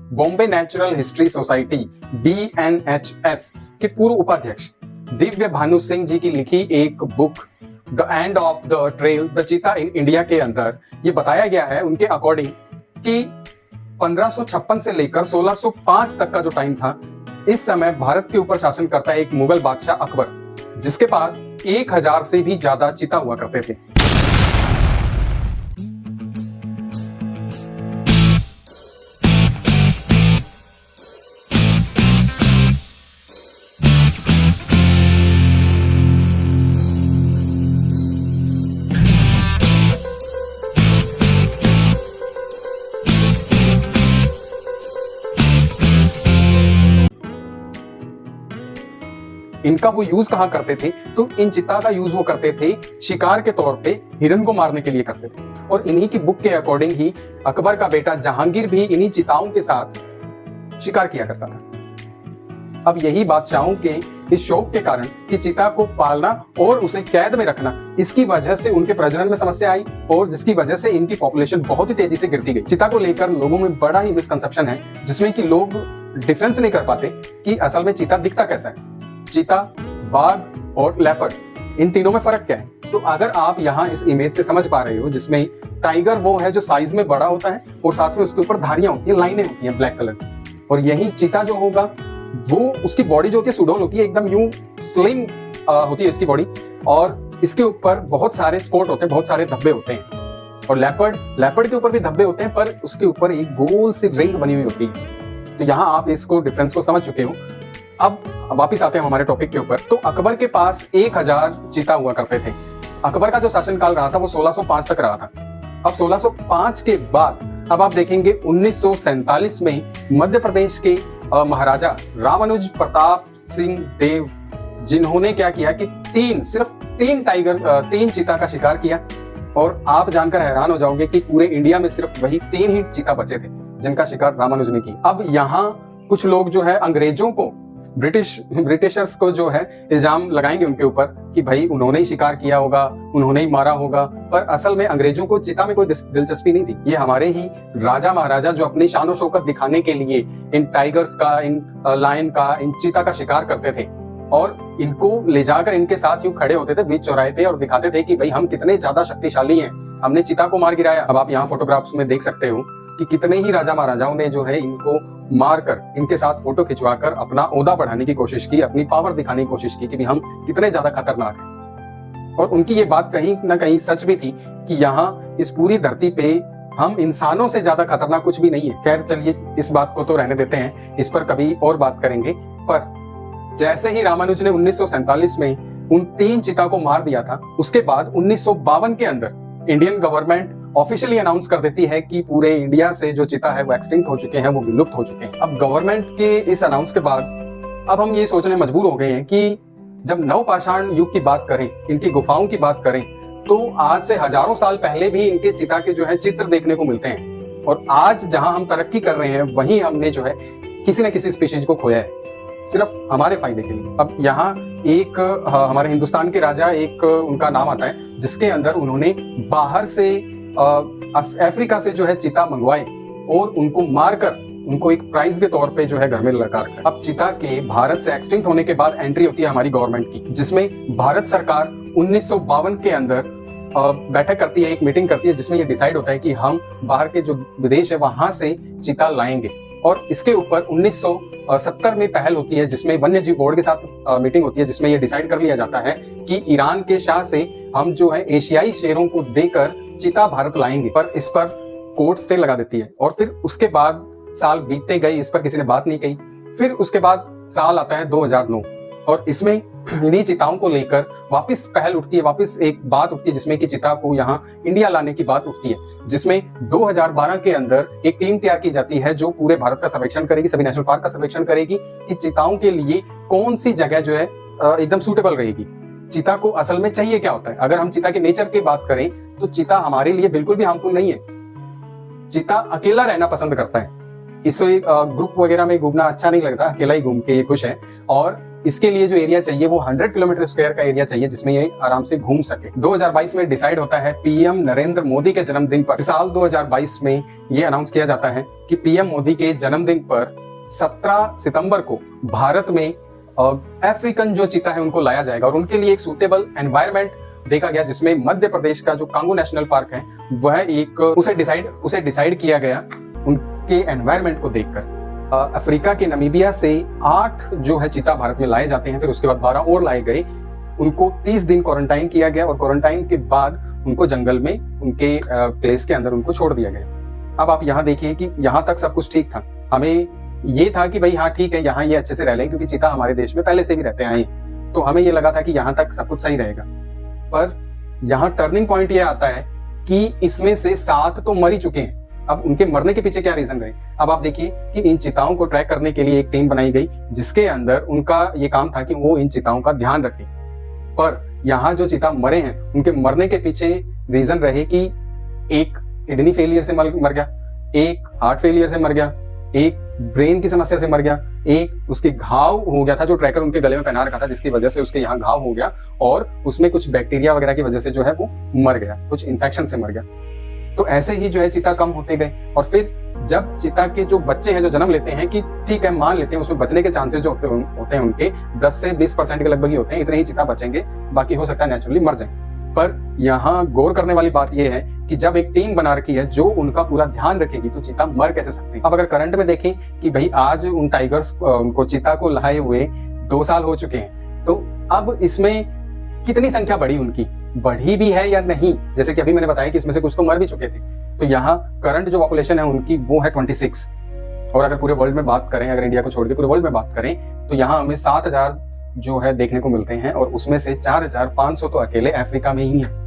Bombay natural history society BNHS के पूर्व उपाध्यक्ष दिव्य भानु सिंह जी की लिखी एक book the end of the trail the चीता इन इंडिया के अंदर ये बताया गया है उनके अकॉर्डिंग कि 1556 से लेकर 1605 तक का जो टाइम था, इस समय भारत के ऊपर शासन करता है एक मुगल बादशाह अकबर, जिसके पास 1000 से भी ज्यादा चीता हुआ करते थे। इनका वो यूज कहां करते थे, तो इन चिता का यूज वो करते थे शिकार के तौर पे, हिरन को मारने के लिए करते थे। और इन्हीं की बुक के अकॉर्डिंग ही अकबर का बेटा जहांगीर भी इन्हीं चिताओं के साथ शिकार किया करता था। अब यही बादशाहों के इस शौक के कारण कि चिता को पालना और उसे कैद में रखना, इसकी वजह से उनके प्रजनन में समस्या आई और जिसकी वजह से इनकी पॉपुलेशन बहुत ही तेजी से गिरती गई। चिता को लेकर लोगों में बड़ा ही मिसकंसेप्शन है, जिसमें कि लोग डिफरेंस नहीं कर पाते कि असल में चीता दिखता कैसा है। चीता, बाघ और लेपर्ड, इन तीनों में फर्क क्या है? तो अगर आप यहाँ इस इमेज से समझ पा रहे हो, जिसमें टाइगर वो है जो साइज में बड़ा होता है और साथ में उसके ऊपर धारियां होती हैं, लाइनें होती हैं ब्लैक कलर की, और यही चीता जो होगा वो उसकी बॉडी जो होती है सुडौल होती है, एकदम यूं स्लिम होती है इसकी बॉडी, और इसके ऊपर बहुत सारे स्पॉट होते हैं, बहुत सारे धब्बे होते हैं। और लेपर्ड के ऊपर भी धब्बे होते हैं, पर उसके ऊपर एक गोल सी रिंग बनी हुई होती है। तो यहाँ आप इसको डिफरेंस को समझ चुके हो। अब वापिस आते हैं हमारे टॉपिक के ऊपर। तो अकबर के पास 1000 चीता हुआ करते थे। अकबर का जो शासनकाल रहा था वो 1605 तक रहा था। अब 1605 के बाद अब आप देखेंगे 1947 में मध्य प्रदेश के महाराजा रामानुज प्रताप सिंह देव, जिन्होंने क्या किया कि सिर्फ तीन चीता का शिकार किया। और आप जानकर हैरान हो जाओगे कि पूरे इंडिया में सिर्फ वही 3 ही चीता बचे थे जिनका शिकार रामानुज ने की। अब यहाँ कुछ लोग जो है अंग्रेजों को, ब्रिटिशर्स को जो है इल्जाम लगाएंगे उनके ऊपर कि भाई उन्होंने ही शिकार किया होगा, उन्होंने ही मारा होगा, पर असल में अंग्रेजों को चीता में कोई दिलचस्पी नहीं थी। ये हमारे ही राजा महाराजा जो अपनी शान और शौकत दिखाने के लिए इन टाइगर्स का, इन लायन का, इन चीता का शिकार करते थे और इनको ले जाकर इनके साथ यूं खड़े होते थे बीच चौराहे पे और दिखाते थे कि भाई हम कितने ज्यादा शक्तिशाली हैं, हमने चीता को मार गिराया। अब आप यहाँ फोटोग्राफ्स में देख सकते हो कि कितने ही राजा महाराजाओं ने जो है इनको मारकर, इनके साथ फोटो खिंचवाकर अपना ओहदा बढ़ाने की कोशिश की, अपनी पावर दिखाने की कोशिश की कि हम कितने ज्यादा खतरनाक हैं। और उनकी ये बात कहीं ना कहीं सच भी थी कि यहाँ इस पूरी धरती पे हम इंसानों से ज्यादा खतरनाक कुछ भी नहीं है। खैर चलिए, इस बात को तो रहने देते हैं, इस पर कभी और बात करेंगे। पर जैसे ही रामानुज ने 1947 में उन 3 चीता को मार दिया था, उसके बाद 1952 के अंदर इंडियन गवर्नमेंट ऑफिशियली अनाउंस कर देती है कि पूरे इंडिया से जो चीता है वो एक्सटिंक्ट हो चुके हैं, वो विलुप्त हो चुके हैं। अब गवर्नमेंट के इस अनाउंस के बाद अब हम ये सोचने मजबूर हो गए हैं कि जब नवपाषाण युग की बात करें, इनकी गुफाओं की बात करें, तो आज से हजारों साल पहले भी इनके चीता के जो है चित्र देखने को मिलते हैं। और आज जहां हम तरक्की कर रहे हैं, वहीं हमने जो है किसी न किसी स्पीशीज को खोया है, सिर्फ हमारे फायदे के लिए। अब यहाँ एक हमारे हिंदुस्तान के राजा, एक उनका नाम आता है जिसके अंदर उन्होंने बाहर से अफ्रीका से जो है चीता मंगवाए और उनको मारकर उनको एक प्राइज के तौर पे जो है घर में लगा रखा। अब चीता के भारत से एक्सटिंक्ट होने के बाद एंट्री होती है हमारी गवर्नमेंट की, जिसमें भारत सरकार 1952 के अंदर बैठक करती है, एक मीटिंग करती है, जिसमें ये डिसाइड होता है कि हम बाहर के जो विदेश है वहां से चीता लाएंगे। और इसके ऊपर 1970 में पहल होती है, जिसमें वन्य जीव बोर्ड के साथ मीटिंग होती है, जिसमें ये डिसाइड कर लिया जाता है कि ईरान के शाह से हम जो है एशियाई शेरों को देकर चीता भारत लाएंगे। पर इस पर कोर्ट स्टे लगा देती है। और फिर उसके बाद साल बीतते गए, इस पर किसी ने बात नहीं कही। फिर उसके बाद साल आता है 2009 और इसमें इन्हीं चिताओं को लेकर वापस पहल उठती है, वापस एक बात उठती है, जिसमें कि चिता को यहाँ इंडिया लाने की बात उठती है, जिसमें 2012 के अंदर एक टीम तैयार की जाती है जो पूरे भारत का सर्वेक्षण करेगी, सभी नेशनल पार्क का सर्वेक्षण करेगी कि चिताओं के लिए कौन सी जगह जो है एकदम सूटेबल रहेगी। चीता को असल में चाहिए क्या होता है? अगर हम चीता के नेचर की बात करें तो चीता हमारे लिए बिल्कुल भी हार्मफुल नहीं है। चीता अकेला रहना पसंद करता है, इसे ग्रुप वगैरह में घूमना अच्छा नहीं लगता, अकेला ही घूम के ये खुश है। और इसके लिए जो एरिया चाहिए वो 100 किलोमीटर स्क्वायर का एरिया चाहिए जिसमें ये आराम से घूम सके। 2022 में डिसाइड होता है पीएम नरेंद्र मोदी के जन्मदिन पर, साल 2022 में ये अनाउंस किया जाता है कि पीएम मोदी के जन्मदिन पर 17 सितंबर को भारत में अफ्रीकन जो चीता है उनको लाया जाएगा और उनके लिए एक सूटेबल एनवायरनमेंट देखा गया जिसमें मध्य प्रदेश का जो कांगो नेशनल पार्क है वह एक उसे डिसाइड किया गया उनके एनवायरनमेंट को देखकर। अफ्रीका के नमीबिया से 8 जो है चीता भारत में लाए जाते हैं, फिर उसके बाद 12 और लाए गए। उनको 30 दिन क्वारंटाइन किया गया और क्वारंटाइन के बाद उनको जंगल में उनके प्लेस के अंदर उनको छोड़ दिया गया। अब आप यहाँ देखिए कि यहाँ तक सब कुछ ठीक था, हमें ये था कि भाई हाँ ठीक है यहाँ ये अच्छे से रह लें क्योंकि चीता हमारे देश में पहले से भी रहते आए, तो हमें ये लगा था कि यहाँ तक सब कुछ सही रहेगा। पर यहाँ टर्निंग पॉइंट ये आता है कि इसमें से 7 तो मर ही चुके हैं। अब उनके मरने के पीछे क्या रीजन रहे? अब आप देखिए कि इन चिताओं को ट्रैक करने के लिए एक टीम बनाई गई जिसके अंदर उनका ये काम था कि वो इन चिताओं का ध्यान रखें। पर यहाँ जो चिता मरे हैं उनके मरने के पीछे रीजन रहे कि एक किडनी फेलियर से मर गया, एक हार्ट फेलियर से मर गया, एक ब्रेन की समस्या से मर गया, एक उसके घाव हो गया था जो ट्रैकर उनके गले में पहना रखा था जिसकी वजह से उसके यहाँ घाव हो गया और उसमें कुछ बैक्टीरिया वगैरह की वजह से जो है वो मर गया, कुछ इन्फेक्शन से मर गया। तो ऐसे ही जो है चीता कम होते गए और फिर जब चीता के जो बच्चे हैं जो जन्म लेते हैं कि ठीक है मान लेते हैं उसमें बचने के चांसेस जो होते हैं उनके 10 से 20% के लगभग ही होते हैं, इतने ही चीता बचेंगे, बाकी हो सकता है नेचुरली मर जाए। पर यहाँ गौर करने वाली बात यह है कि जब एक टीम बना रखी है जो उनका पूरा ध्यान रखेगी तो चीता मर कैसे सकते हैं। अब अगर करंट में देखें कि भाई आज उन टाइगर्स उनको चीता को लाए हुए 2 साल हो चुके हैं, तो अब इसमें कितनी संख्या बढ़ी भी है या नहीं? जैसे कि अभी मैंने बताया कि इसमें से कुछ तो मर भी चुके थे। तो यहाँ करंट जो पॉपुलेशन है उनकी वो है 26 और अगर पूरे वर्ल्ड में बात करें, अगर इंडिया को छोड़ के पूरे वर्ल्ड में बात करें तो यहाँ हमें 7000 जो है देखने को मिलते हैं और उसमें से 4500 तो अकेले अफ्रीका में ही है।